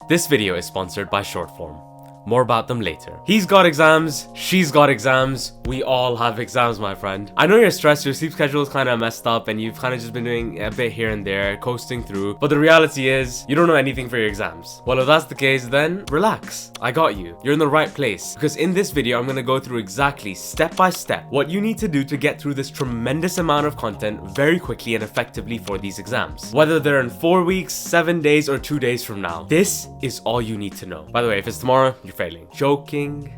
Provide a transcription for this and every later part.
This video is sponsored by Shortform. More about them later. He's got exams, she's got exams, we all have exams, my friend. I know you're stressed, your sleep schedule is kind of messed up and you've kind of just been doing a bit here and there, coasting through, but the reality is, you don't know anything for your exams. Well, if that's the case, then relax. I got you. You're in the right place. Because in this video, I'm going to go through exactly, step by step, what you need to do to get through this tremendous amount of content very quickly and effectively for these exams. Whether they're in 4 weeks, 7 days, or 2 days from now, this is all you need to know. By the way, if it's tomorrow, you're failing. Joking.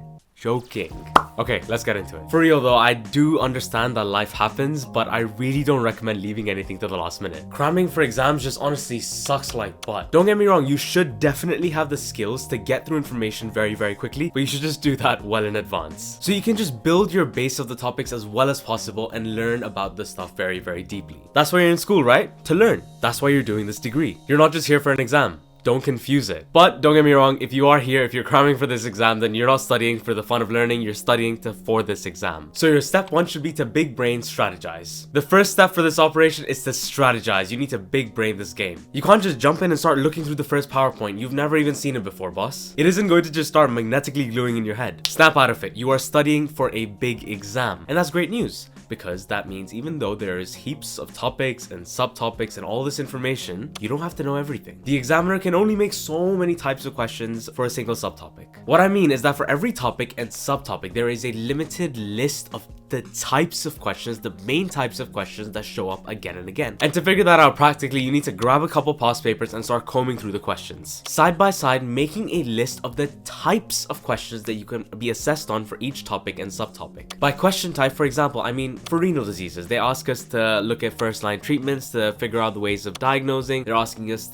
Okay, let's get into it. For real though, I do understand that life happens, but I really don't recommend leaving anything to the last minute. Cramming for exams just honestly sucks like butt. Don't get me wrong, you should definitely have the skills to get through information very, very quickly, but you should just do that well in advance. So you can just build your base of the topics as well as possible and learn about the stuff very, very deeply. That's why you're in school, right? To learn. That's why you're doing this degree. You're not just here for an exam. Don't confuse it. But don't get me wrong, if you are here, if you're cramming for this exam, then you're not studying for the fun of learning, you're studying for this exam. So your step one should be to big brain strategize. The first step for this operation is to strategize. You need to big brain this game. You can't just jump in and start looking through the first PowerPoint. You've never even seen it before, boss. It isn't going to just start magnetically gluing in your head. Snap out of it. You are studying for a big exam. And that's great news, because that means even though there is heaps of topics and subtopics and all this information, you don't have to know everything. The examiner can only make so many types of questions for a single subtopic. What I mean is that for every topic and subtopic, there is a limited list of the types of questions, the main types of questions that show up again and again. And to figure that out practically, you need to grab a couple past papers and start combing through the questions. Side by side, making a list of the types of questions that you can be assessed on for each topic and subtopic. By question type, for example, I mean for renal diseases, they ask us to look at first-line treatments to figure out the ways of diagnosing. They're asking us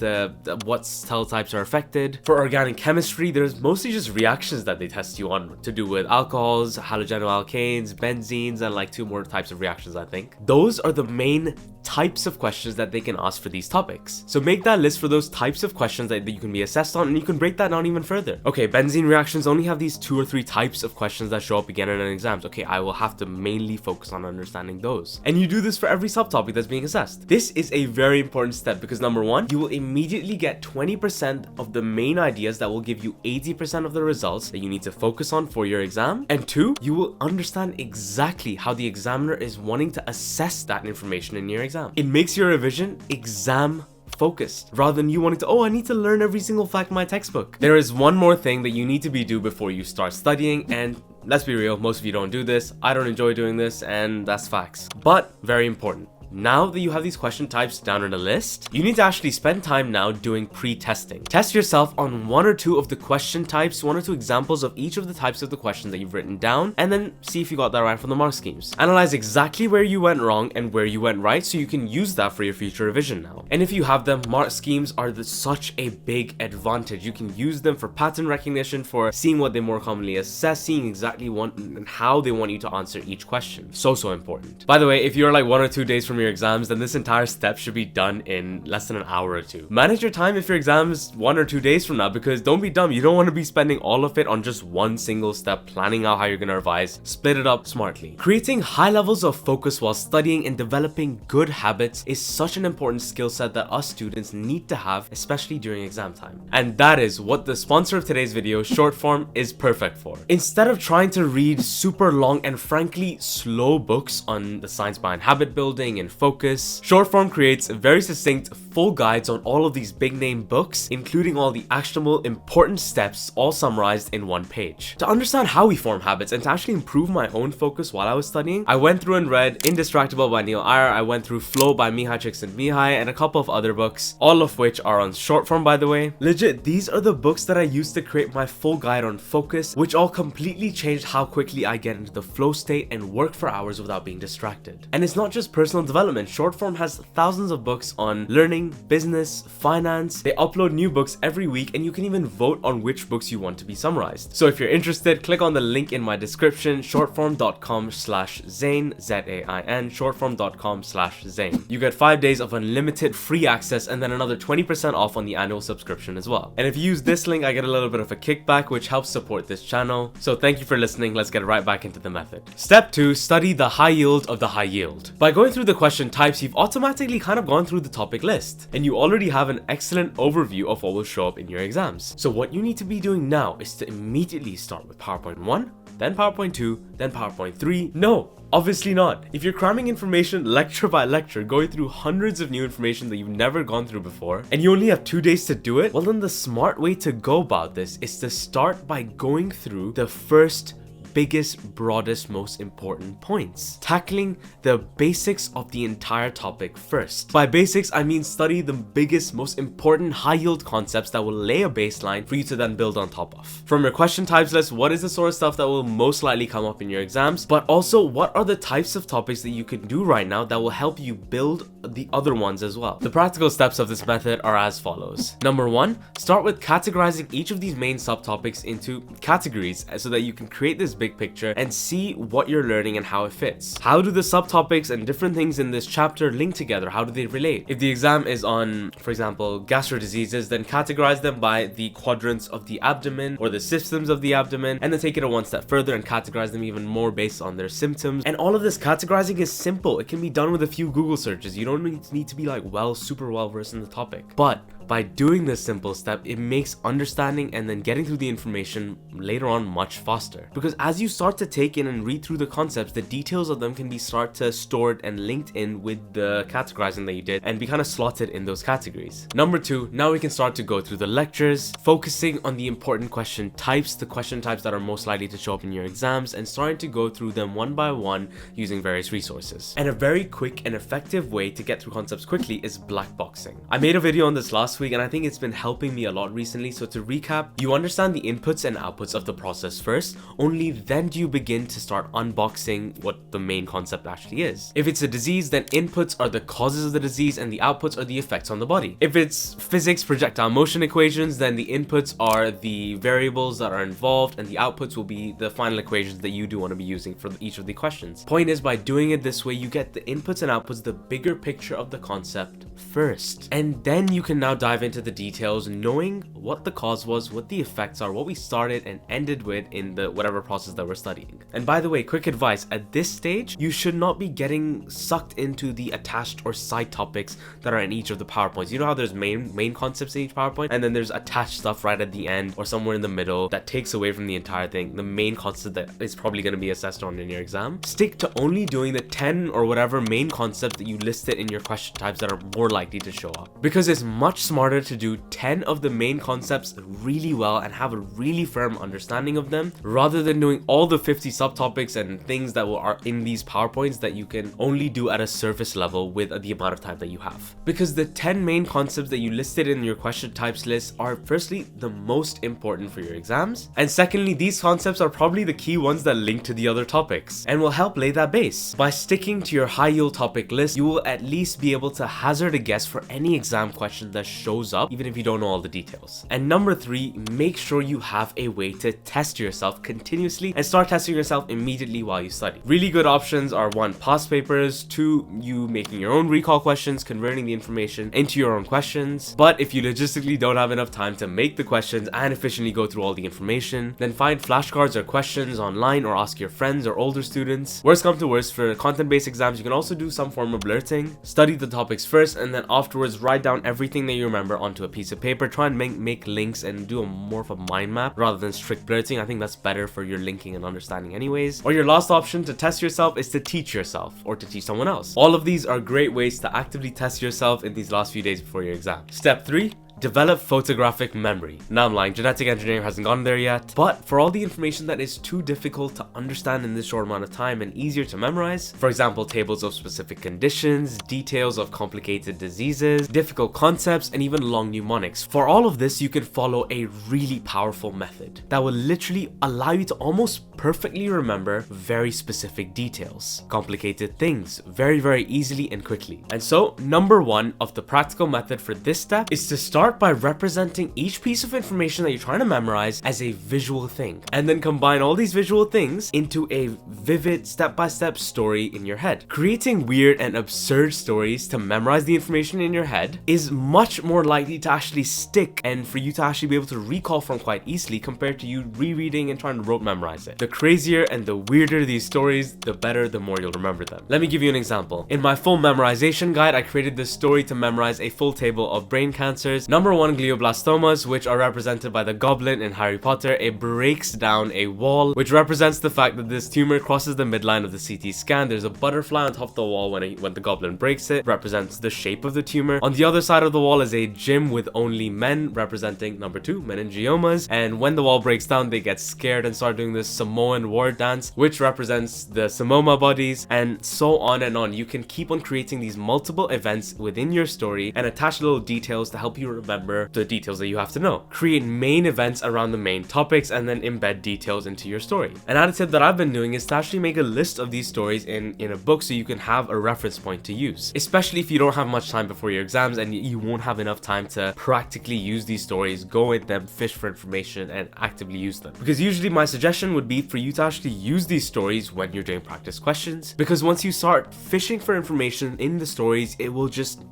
what cell types are affected. For organic chemistry, there's mostly just reactions that they test you on to do with alcohols, halogenoalkanes, benzene, and like 2 more types of reactions, I think. Those are the main types of questions that they can ask for these topics. So make that list for those types of questions that you can be assessed on, and you can break that down even further. Okay, benzene reactions only have these 2 or 3 types of questions that show up again in exams. Okay, I will have to mainly focus on understanding those. And you do this for every subtopic that's being assessed. This is a very important step because number 1, you will immediately get 20% of the main ideas that will give you 80% of the results that you need to focus on for your exam. And 2, you will understand exactly how the examiner is wanting to assess that information in your exam. It makes your revision exam focused rather than you wanting to, I need to learn every single fact in my textbook. There is one more thing that you need to do before you start studying, and let's be real, most of you don't do this. I don't enjoy doing this, and that's facts. But very important. Now that you have these question types down on a list, you need to actually spend time now doing pre-testing. Test yourself on 1 or 2 of the question types, 1 or 2 examples of each of the types of the questions that you've written down, and then see if you got that right from the mark schemes. Analyze exactly where you went wrong and where you went right so you can use that for your future revision now. And if you have them, mark schemes are such a big advantage. You can use them for pattern recognition, for seeing what they more commonly assess, seeing exactly and how they want you to answer each question. So important. By the way, if you're like 1 or 2 days from your exams, then this entire step should be done in less than an hour or 2. Manage your time if your exams 1 or 2 days from now, because don't be dumb. You don't want to be spending all of it on just one single step, planning out how you're going to revise. Split it up smartly. Creating high levels of focus while studying and developing good habits is such an important skill set that us students need to have, especially during exam time. And that is what the sponsor of today's video, Shortform, is perfect for. Instead of trying to read super long and frankly slow books on the science behind habit building and focus, Shortform creates very succinct full guides on all of these big name books, including all the actionable important steps all summarized in 1 page. To understand how we form habits and to actually improve my own focus while I was studying, I went through and read Indistractable by Neil Iyer, I went through Flow by Mihai Csikszentmihalyi, and a couple of other books, all of which are on Shortform, by the way. Legit, these are the books that I used to create my full guide on focus, which all completely changed how quickly I get into the flow state and work for hours without being distracted. And it's not just personal development. Shortform has thousands of books on learning, business, finance. They upload new books every week, and you can even vote on which books you want to be summarized. So if you're interested, click on the link in my description, shortform.com/Zain, Z-A-I-N, shortform.com/Zain. You get 5 days of unlimited free access and then another 20% off on the annual subscription as well. And if you use this link, I get a little bit of a kickback, which helps support this channel. So thank you for listening. Let's get right back into the method. Step 2, study the high yield of the high yield. By going through the question types, you've automatically kind of gone through the topic list, and you already have an excellent overview of what will show up in your exams. So what you need to be doing now is to immediately start with PowerPoint 1, then PowerPoint 2, then PowerPoint 3. No, obviously not. If you're cramming information lecture by lecture, going through hundreds of new information that you've never gone through before, and you only have 2 days to do it, well then the smart way to go about this is to start by going through the first biggest, broadest, most important points. Tackling the basics of the entire topic first. By basics, I mean study the biggest, most important high-yield concepts that will lay a baseline for you to then build on top of. From your question types list, what is the sort of stuff that will most likely come up in your exams? But also, what are the types of topics that you can do right now that will help you build the other ones as well? The practical steps of this method are as follows. Number 1, start with categorizing each of these main subtopics into categories so that you can create this big picture and see what you're learning and how it fits. How do the subtopics and different things in this chapter link together? How do they relate? If the exam is on, for example, gastro diseases, then categorize them by the quadrants of the abdomen or the systems of the abdomen, and then take it a one step further and categorize them even more based on their symptoms. And all of this categorizing is simple. It can be done with a few Google searches. You don't need to be like super well versed in the topic. But by doing this simple step, it makes understanding and then getting through the information later on much faster. Because as you start to take in and read through the concepts, the details of them can be stored and linked in with the categorizing that you did and be kind of slotted in those categories. Number 2, now we can start to go through the lectures, focusing on the important question types, the question types that are most likely to show up in your exams, and starting to go through them one by one using various resources. And a very quick and effective way to get through concepts quickly is black boxing. I made a video on this last week and I think it's been helping me a lot recently. So to recap, you understand the inputs and outputs of the process first, only then do you begin to start unboxing what the main concept actually is. If it's a disease, then inputs are the causes of the disease and the outputs are the effects on the body. If it's physics projectile motion equations, then the inputs are the variables that are involved and the outputs will be the final equations that you do want to be using for each of the questions. Point is, by doing it this way, you get the inputs and outputs, the bigger picture of the concept first, and then you can now dive into the details, knowing what the cause was, what the effects are, what we started and ended with in the whatever process that we're studying. And by the way, quick advice, at this stage you should not be getting sucked into the attached or side topics that are in each of the PowerPoints. You know how there's main concepts in each PowerPoint and then there's attached stuff right at the end or somewhere in the middle that takes away from the entire thing, the main concept that is probably going to be assessed on in your exam. Stick to only doing the 10 or whatever main concepts that you listed in your question types that are more likely to show up, because it's much smarter to do 10 of the main concepts really well and have a really firm understanding of them, rather than doing all the 50 subtopics and things that are in these PowerPoints that you can only do at a surface level with the amount of time that you have. Because the 10 main concepts that you listed in your question types list are firstly the most important for your exams, and secondly, these concepts are probably the key ones that link to the other topics and will help lay that base. By sticking to your high yield topic list, you will at least be able to hazard a guess for any exam question that shows up, even if you don't know all the details. And number 3, make sure you have a way to test yourself continuously and start testing yourself immediately while you study. Really good options are 1, past papers, 2, you making your own recall questions, converting the information into your own questions. But if you logistically don't have enough time to make the questions and efficiently go through all the information, then find flashcards or questions online or ask your friends or older students. Worst come to worst, for content-based exams, you can also do some form of blurting. Study the topics first and then afterwards write down everything that you remember onto a piece of paper. Try and make links and do a more of a mind map rather than strict blurting. I think that's better for your linking and understanding anyways. Or your last option to test yourself is to teach yourself or to teach someone else. All of these are great ways to actively test yourself in these last few days before your exam. Step 3, develop photographic memory. Now I'm lying, genetic engineering hasn't gone there yet, but for all the information that is too difficult to understand in this short amount of time and easier to memorize, for example, tables of specific conditions, details of complicated diseases, difficult concepts, and even long mnemonics, for all of this you can follow a really powerful method that will literally allow you to almost perfectly remember very specific details, complicated things, very easily and quickly. And so number 1 of the practical method for this step is to start Start by representing each piece of information that you're trying to memorize as a visual thing, and then combine all these visual things into a vivid step-by-step story in your head. Creating weird and absurd stories to memorize the information in your head is much more likely to actually stick and for you to actually be able to recall from quite easily compared to you rereading and trying to rote memorize it. The crazier and the weirder these stories, the better, the more you'll remember them. Let me give you an example. In my full memorization guide, I created this story to memorize a full table of brain cancers. Number 1, glioblastomas, which are represented by the goblin in Harry Potter. It breaks down a wall, which represents the fact that this tumor crosses the midline of the CT scan. There's a butterfly on top of the wall when the goblin breaks it, represents the shape of the tumor. On the other side of the wall is a gym with only men, representing number 2, meningiomas. And when the wall breaks down, they get scared and start doing this Samoan war dance, which represents the Samoma bodies, and so on and on. You can keep on creating these multiple events within your story and attach little details to help you remember the details that you have to know. Create main events around the main topics and then embed details into your story. An added tip that I've been doing is to actually make a list of these stories in a book so you can have a reference point to use, especially if you don't have much time before your exams and you won't have enough time to practically use these stories, go in them, fish for information, and actively use them. Because usually my suggestion would be for you to actually use these stories when you're doing practice questions, because once you start fishing for information in the stories, it will just,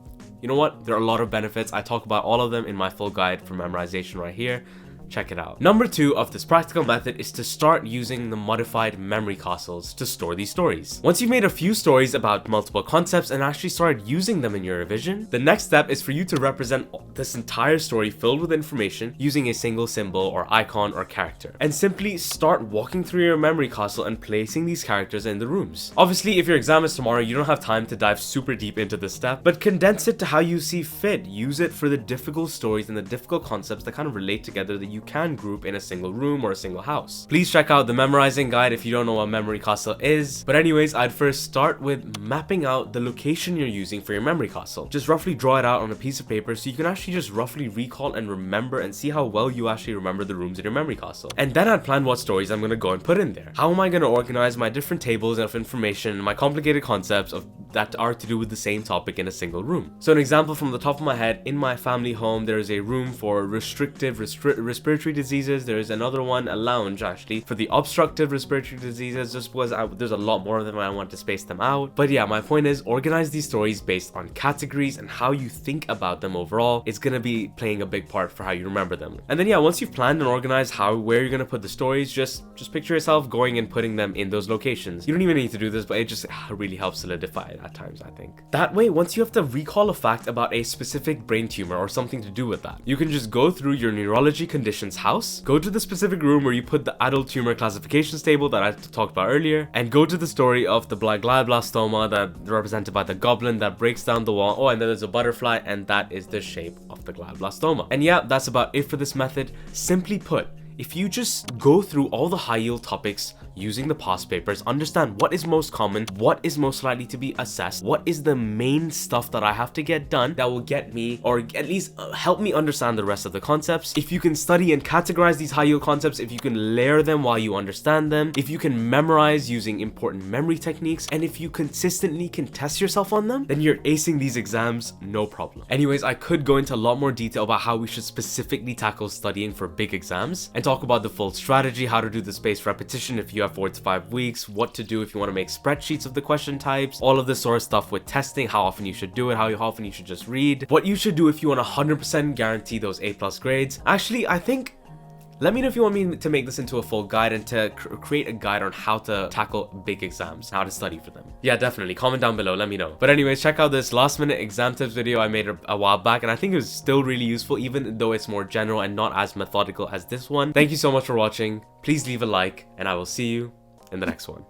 you know what, there are a lot of benefits. I talk about all of them in my full guide for memorization right here. Check it out. Number 2 of this practical method is to start using the modified memory castles to store these stories. Once you've made a few stories about multiple concepts and actually started using them in your revision, the next step is for you to represent this entire story filled with information using a single symbol or icon or character, and simply start walking through your memory castle and placing these characters in the rooms. Obviously, if your exam is tomorrow, you don't have time to dive super deep into this step, but condense it to how you see fit. Use it for the difficult stories and the difficult concepts that kind of relate together that you can group in a single room or a single house. Please check out the memorizing guide if you don't know what memory castle is. But anyways, I'd first start with mapping out the location you're using for your memory castle. Just roughly draw it out on a piece of paper so you can actually just roughly recall and remember and see how well you actually remember the rooms in your memory castle. And then I'd plan what stories I'm going to go and put in there. How am I going to organize my different tables of information and my complicated concepts that are to do with the same topic in a single room? So an example from the top of my head, in my family home, there is a room for restrictive respiratory diseases. There is another one, a lounge actually, for the obstructive respiratory diseases, just because there's a lot more of them and I want to space them out. But yeah, my point is organize these stories based on categories, and how you think about them overall is going to be playing a big part for how you remember them. And then yeah, once you've planned and organized where you're going to put the stories, just picture yourself going and putting them in those locations. You don't even need to do this, but it just really helps solidify it at times, I think. That way, once you have to recall a fact about a specific brain tumor or something to do with that, you can just go through your neurology conditions house, go to the specific room where you put the adult tumor classifications table that I talked about earlier, and go to the story of the glioblastoma that represented by the goblin that breaks down the wall. Oh, and then there's a butterfly, and that is the shape of the glioblastoma. And yeah, that's about it for this method. Simply put, if you just go through all the high yield topics using the past papers, understand what is most common, what is most likely to be assessed, what is the main stuff that I have to get done that will get me, or at least help me understand the rest of the concepts. If you can study and categorize these high yield concepts, if you can layer them while you understand them, if you can memorize using important memory techniques, and if you consistently can test yourself on them, then you're acing these exams no problem. Anyways, I could go into a lot more detail about how we should specifically tackle studying for big exams and talk about the full strategy, how to do the spaced repetition if you have 4 to 5 weeks, what to do if you want to make spreadsheets of the question types, all of this sort of stuff with testing, how often you should do it, how often you should just read, what you should do if you want 100% guarantee those A+ grades. Actually, I think, let me know if you want me to make this into a full guide and to create a guide on how to tackle big exams, how to study for them. Yeah, definitely. Comment down below, let me know. But anyways, check out this last minute exam tips video I made a while back, and I think it was still really useful, even though it's more general and not as methodical as this one. Thank you so much for watching. Please leave a like, and I will see you in the next one.